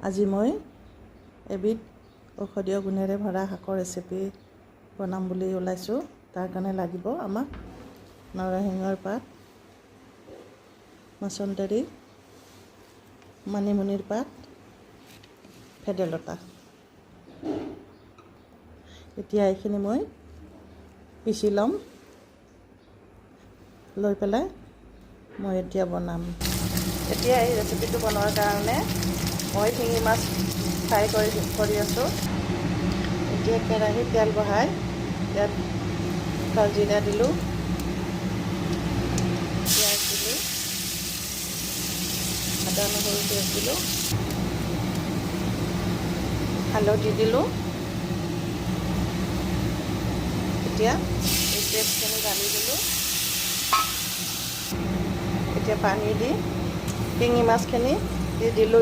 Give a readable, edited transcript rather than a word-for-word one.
আজি মই এবিধ ঔষধীয় গুণেৰে ভৰা শাকৰ ৰেচিপি বনাম বুলি ওলাইছোঁ। তাৰ কাৰণে লাগিব আমাক নৰসিংহৰ পাত, মছন্দৰী, মানিমুনিৰ পাত, ভেদাইলতা। এতিয়া এইখিনি মই পিচি ল'ম। লৈ পেলাই মই এতিয়া বনাম। এতিয়া এই ৰেচিপিটো বনোৱাৰ কাৰণে মই শিঙি মাছ ফ্ৰাই কৰি আছোঁ। এতিয়া কেৰাহীত তেল বহাই ইয়াত জিৰা দিলোঁ, পিঁয়াজ দিলোঁ, আদা নহৰু পেষ্ট দিলোঁ, হালধি দিলোঁ। এতিয়া এই পেষ্টখিনি ঢালি দিলোঁ। এতিয়া পানী দি শিঙি মাছখিনি দি দিলোঁ।